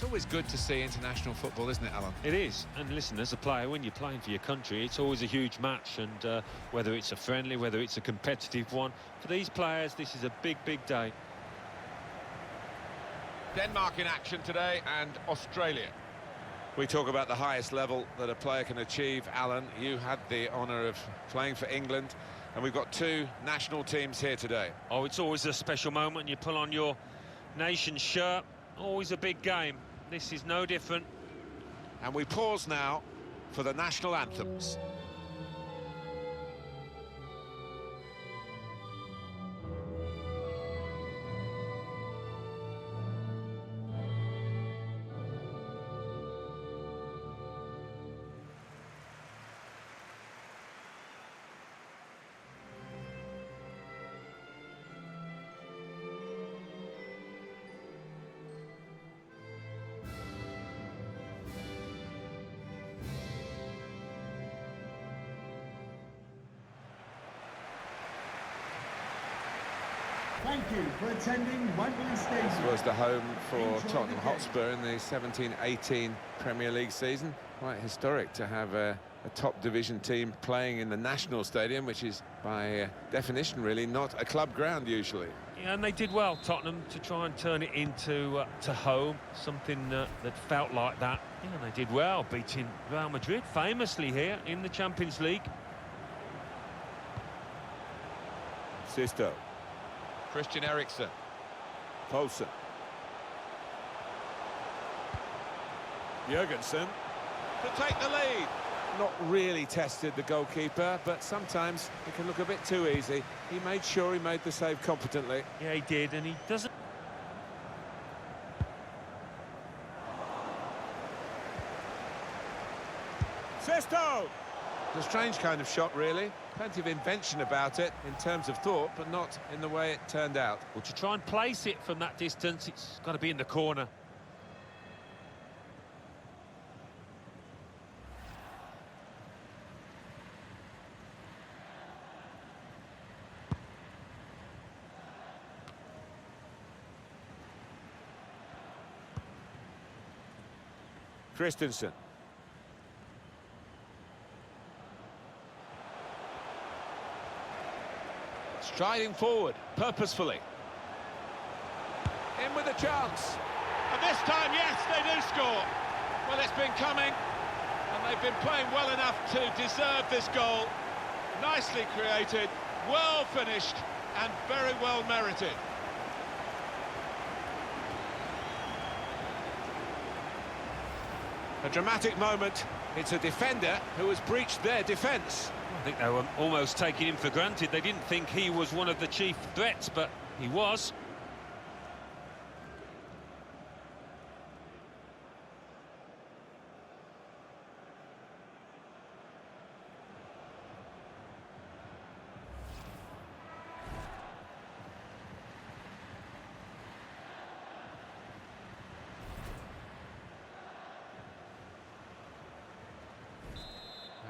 It's always good to see international football, isn't it, Alan? It is, and listen, as a player, when you're playing for your country, it's always a huge match, and whether it's a friendly, whether it's a competitive one, for these players, this is a big, big day. Denmark in action today, and Australia. We talk about the highest level that a player can achieve. Alan, you had the honour of playing for England, and we've got two national teams here today. Oh, it's always a special moment. You pull on your nation's shirt, always a big game. This is no different. And we pause now for the national anthems. Thank you for attending Wembley Stadium. This was the home for Tottenham Hotspur in the 17-18 Premier League season. Quite historic to have a top division team playing in the national stadium, which is by definition really not a club ground usually. Yeah, and they did well, Tottenham, to try and turn it into to home, something that felt like that. Yeah, and they did well, beating Real Madrid famously here in the Champions League. Sisto. Christian Eriksen. Poulsen. Jurgensen. To take the lead. Not really tested the goalkeeper, but sometimes it can look a bit too easy. He made sure he made the save competently. Yeah, he did, and he doesn't... Sisto! It's a strange kind of shot, really. Plenty of invention about it in terms of thought, but not in the way it turned out. Well, to try and place it from that distance, it's got to be in the corner. Christensen. Striding forward, purposefully. In with a chance. And this time, yes, they do score. Well, it's been coming, and they've been playing well enough to deserve this goal. Nicely created, well finished, and very well merited. A dramatic moment. It's a defender who has breached their defence. I think they were almost taking him for granted. They didn't think he was one of the chief threats, but he was.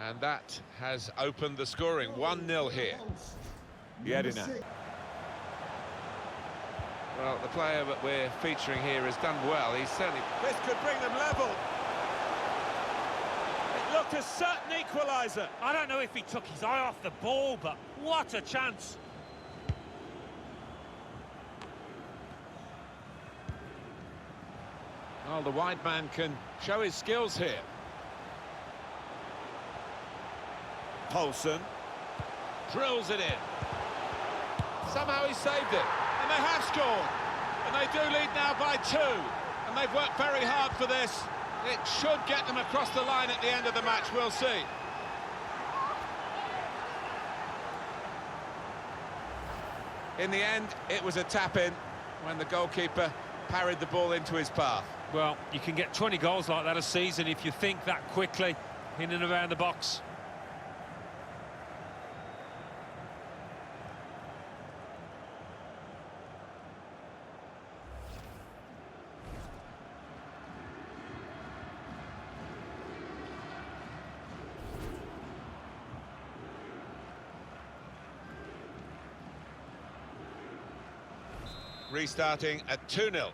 And that has opened the scoring. 1-0 here. Yerina. Well, the player that we're featuring here has done well. He's certainly... This could bring them level. It looked a certain equaliser. I don't know if he took his eye off the ball, but what a chance. Well, the wide man can show his skills here. Poulsen drills it in. Somehow he saved it, and they have scored. And they do lead now by 2. And they've worked very hard for this. It should get them across the line at the end of the match, we'll see. In the end, it was a tap-in when the goalkeeper parried the ball into his path. Well, you can get 20 goals like that a season if you think that quickly in and around the box. Restarting at 2-0.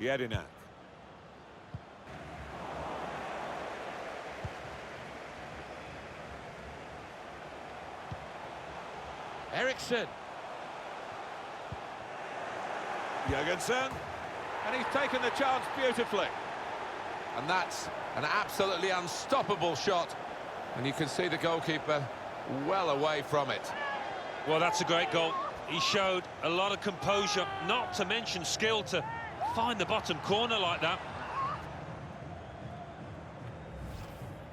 Jedinak. Eriksson. Jørgensen. And he's taken the chance beautifully. And that's an absolutely unstoppable shot. And you can see the goalkeeper well away from it. Well, that's a great goal. He showed a lot of composure, not to mention skill, to find the bottom corner like that.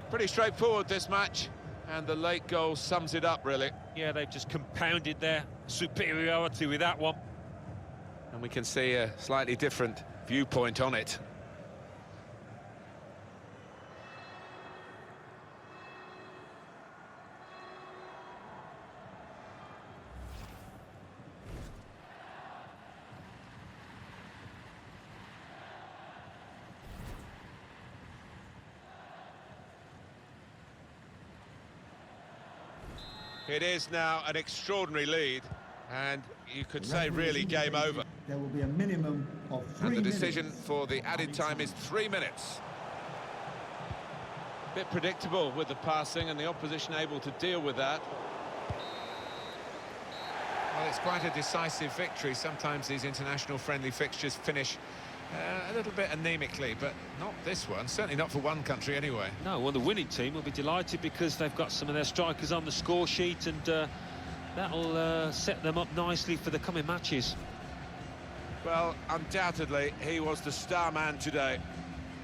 Pretty straightforward, this match. And the late goal sums it up, really. Yeah, they've just compounded their superiority with that one. And we can see a slightly different viewpoint on it. It is now an extraordinary lead, and you could say really game over. There will be a minimum of 3 And the minutes. decision for the added time is 3 minutes. Bit predictable with the passing, and the opposition able to deal with that. Well, it's quite a decisive victory. Sometimes these international friendly fixtures finish a little bit anemically, but not this one, certainly not for one country anyway. No, well, the winning team will be delighted because they've got some of their strikers on the score sheet, and that'll set them up nicely for the coming matches. Well, undoubtedly, he was the star man today.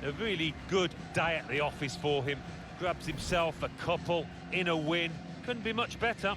A really good day at the office for him. Grabs himself a couple in a win. Couldn't be much better.